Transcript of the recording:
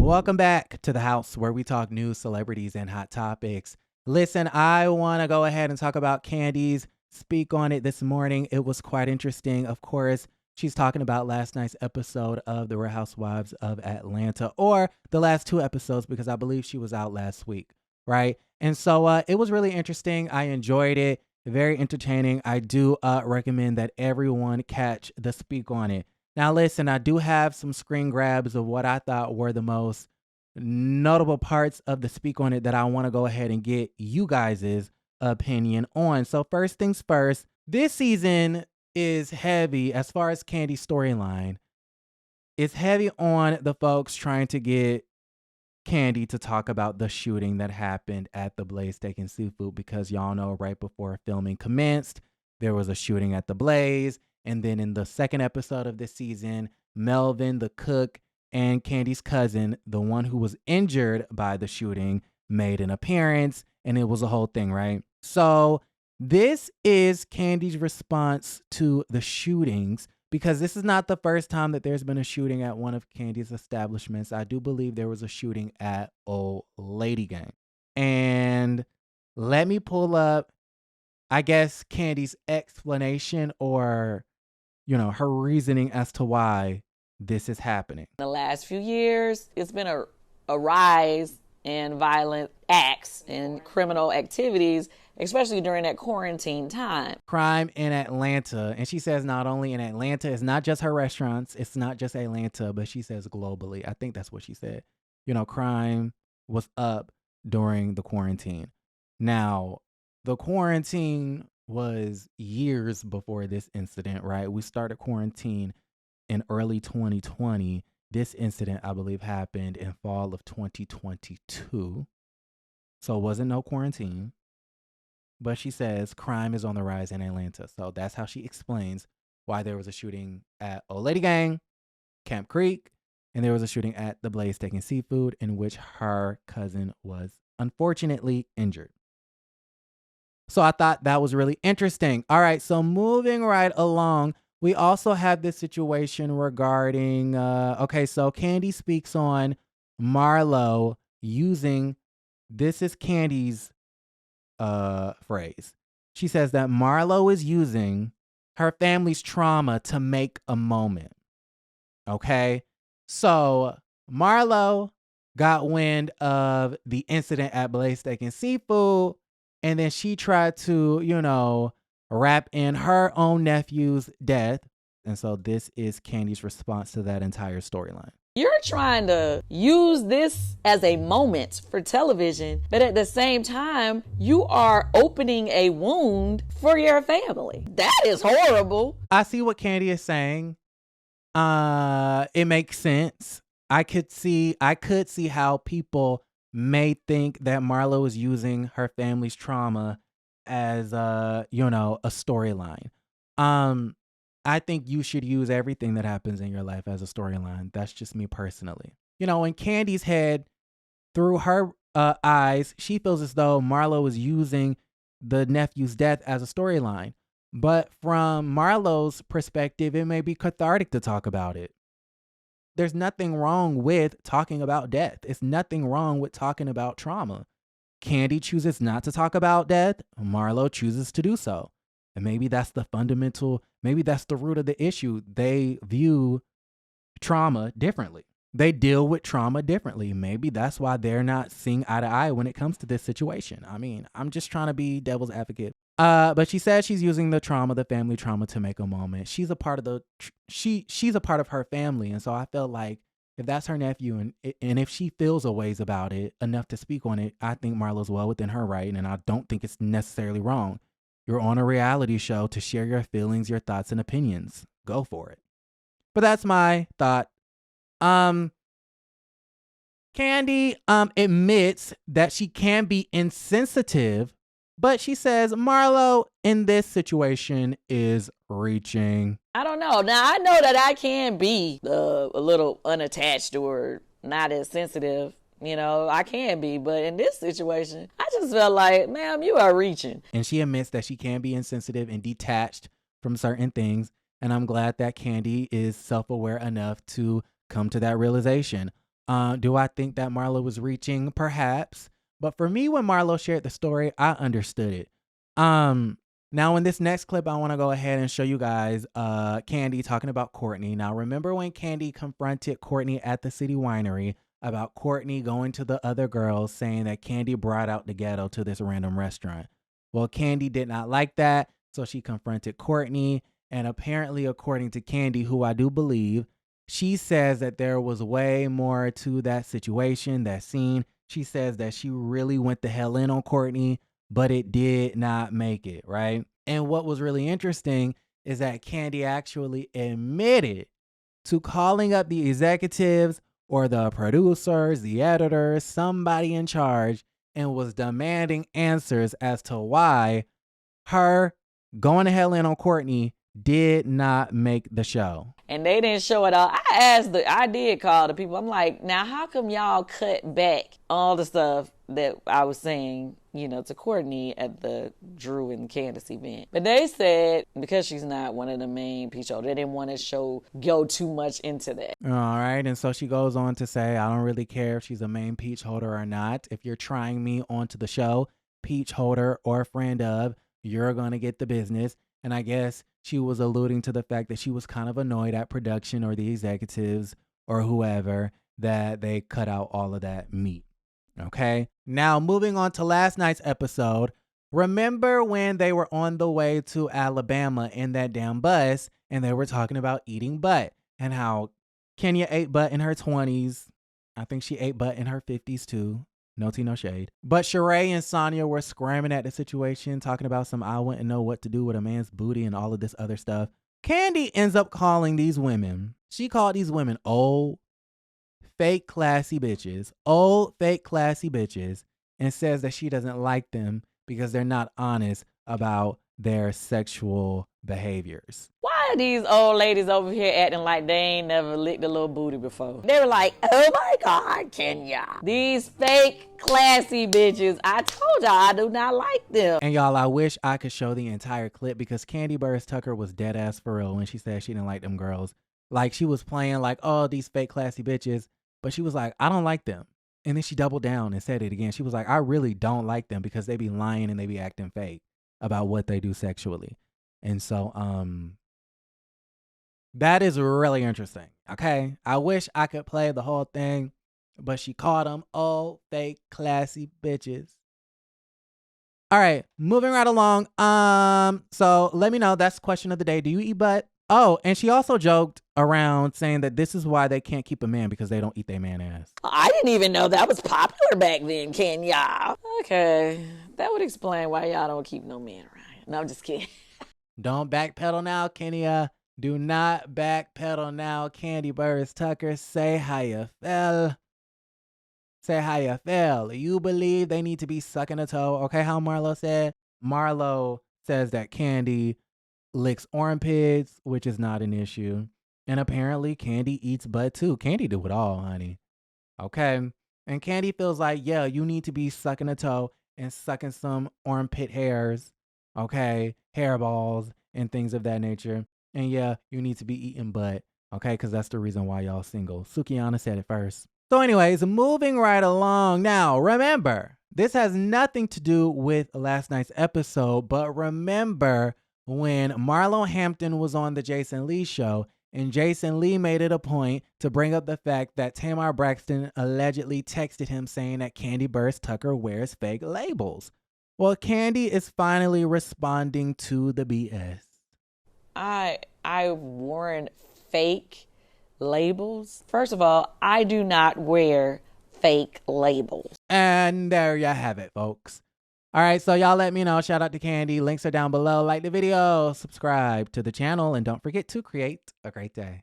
Welcome back to the house where we talk news, celebrities, and hot topics. Listen, I want to go ahead and talk about Kandi's speak on it this morning. It was quite interesting. Of course, she's talking about last night's episode of the Real Housewives of Atlanta, or the last two episodes, because I believe she was out last week, right? And so it was really interesting. I enjoyed it. Very entertaining. I do recommend that everyone catch the speak on it. Now, listen, I do have some screen grabs of what I thought were the most notable parts of the speak on it that I want to go ahead and get you guys' opinion on. So first things first, this season is heavy as far as Kandi's storyline. It's heavy on the folks trying to get Kandi to talk about the shooting that happened at the Blaze Steak and Seafood, because y'all know right before filming commenced, there was a shooting at the Blaze. And then in the second episode of this season, Melvin, the cook, and Kandi's cousin, the one who was injured by the shooting, made an appearance, and it was a whole thing, right? So this is Kandi's response to the shootings, because this is not the first time that there's been a shooting at one of Kandi's establishments. I do believe there was a shooting at Old Lady Gang. And let me pull up, I guess, Kandi's explanation, or her reasoning as to why this is happening. The last few years, it's been a rise in violent acts and criminal activities, especially during that quarantine time. Crime in Atlanta. And she says not only in Atlanta, it's not just her restaurants, it's not just Atlanta, but she says globally. I think that's what she said. Crime was up during the quarantine. Now, the quarantine was years before this incident, right? We started quarantine in early 2020. This incident, I believe, happened in fall of 2022. So it wasn't no quarantine. But she says crime is on the rise in Atlanta. So that's how she explains why there was a shooting at Old Lady Gang, Camp Creek, and there was a shooting at the Blaze Steak and Seafood, in which her cousin was unfortunately injured. So I thought that was really interesting. All right, so moving right along, we also have this situation regarding, so Kandi speaks on Marlo using, this is Kandi's phrase. She says that Marlo is using her family's trauma to make a moment. Okay, so Marlo got wind of the incident at Blaze Steak and Seafood, and then she tried to, wrap in her own nephew's death. And so this is Kandi's response to that entire storyline. You're trying to use this as a moment for television, but at the same time, you are opening a wound for your family. That is horrible. I see what Kandi is saying. It makes sense. I could see how people may think that Marlo is using her family's trauma as a storyline. I think you should use everything that happens in your life as a storyline. That's just me personally. In Kandi's head, through her eyes, she feels as though Marlo is using the nephew's death as a storyline. But from Marlo's perspective, it may be cathartic to talk about it. There's nothing wrong with talking about death. It's nothing wrong with talking about trauma. Kandi chooses not to talk about death. Marlo chooses to do so. And maybe that's the root of the issue. They view trauma differently. They deal with trauma differently. Maybe that's why they're not seeing eye to eye when it comes to this situation. I mean, I'm just trying to be devil's advocate. But she says she's using the family trauma to make a moment. She's a part of she's a part of her family. And so I felt like if that's her nephew and if she feels a ways about it enough to speak on it, I think Marlo's well within her right. And I don't think it's necessarily wrong. You're on a reality show to share your feelings, your thoughts, and opinions. Go for it. But that's my thought. Kandi admits that she can be insensitive, but she says Marlo in this situation is reaching. I don't know. Now, I know that I can be a little unattached or not as sensitive. I can be, but in this situation, I just felt like, ma'am, you are reaching. And she admits that she can be insensitive and detached from certain things. And I'm glad that Kandi is self-aware enough to come to that realization. Do I think that Marlo was reaching? Perhaps. But for me, when Marlo shared the story, I understood it. Now in this next clip, I want to go ahead and show you guys Kandi talking about Courtney. Now, remember when Kandi confronted Courtney at the city winery about Courtney going to the other girls saying that Kandi brought out the ghetto to this random restaurant? Well, Kandi did not like that, so she confronted Courtney. And apparently, according to Kandi, who I do believe, she says that there was way more to that situation, that scene. She says that she really went the hell in on Courtney, but it did not make it, right? And what was really interesting is that Kandi actually admitted to calling up the executives or the producers, the editors, somebody in charge, and was demanding answers as to why her going to hell in on Courtney did not make the show. And they didn't show it all. I did call the people. I'm like, now how come y'all cut back all the stuff that I was saying, to Courtney at the Drew and Candace event? But they said because she's not one of the main people, they didn't want to go too much into that. All right. And so she goes on to say, I don't really care if she's a main peach holder or not. If you're trying me onto the show, peach holder or friend of, you're going to get the business. And I guess she was alluding to the fact that she was kind of annoyed at production or the executives or whoever that they cut out all of that meat. Okay. Now, moving on to last night's episode. Remember when they were on the way to Alabama in that damn bus and they were talking about eating butt and how Kenya ate butt in her 20s. I think she ate butt in her 50s too. No tea, no shade. But Sheree and Sonya were screaming at the situation, talking about some I wouldn't know what to do with a man's booty and all of this other stuff. Kandi ends up calling these women. She called these women old, fake, classy bitches. Old, fake, classy bitches. And says that she doesn't like them because they're not honest about their sexual behaviors. Why are these old ladies over here acting like they ain't never licked a little booty before? They were like, oh my God, Kenya. These fake, classy bitches. I told y'all I do not like them. And y'all, I wish I could show the entire clip because Kandi Burruss Tucker was dead ass for real when she said she didn't like them girls. Like she was playing like, oh, these fake, classy bitches. But she was like, I don't like them. And then she doubled down and said it again. She was like, I really don't like them because they be lying and they be acting fake about what they do sexually. And so, that is really interesting. Okay. I wish I could play the whole thing, but she called them old, fake, classy bitches. All right. Moving right along. So let me know. That's the question of the day. Do you eat butt? Oh, and she also joked around saying that this is why they can't keep a man because they don't eat their man ass. I didn't even know that was popular back then, Kenya. Okay. That would explain why y'all don't keep no man around. No, I'm just kidding. Don't backpedal now, Kenya. Do not backpedal now, Kandi Burruss Tucker. Say how you feel. Say how you feel. You believe they need to be sucking a toe. Okay, how Marlo said? Marlo says that Kandi licks armpits, which is not an issue. And apparently Kandi eats butt too. Kandi do it all, honey. Okay. And Kandi feels like, yeah, you need to be sucking a toe and sucking some armpit hairs. Okay. Hairballs and things of that nature. And yeah, you need to be eating butt. Okay. Because that's the reason why y'all single. Sukihana said it first. So anyways, moving right along. Now, remember, this has nothing to do with last night's episode, but remember when Marlo Hampton was on the Jason Lee show and Jason Lee made it a point to bring up the fact that Tamar Braxton allegedly texted him saying that Kandi Burruss Tucker wears fake labels. Well, Kandi is finally responding to the BS. I've worn fake labels. First of all, I do not wear fake labels. And there you have it, folks. All right, so y'all let me know. Shout out to Kandi. Links are down below. Like the video, subscribe to the channel, and don't forget to create a great day.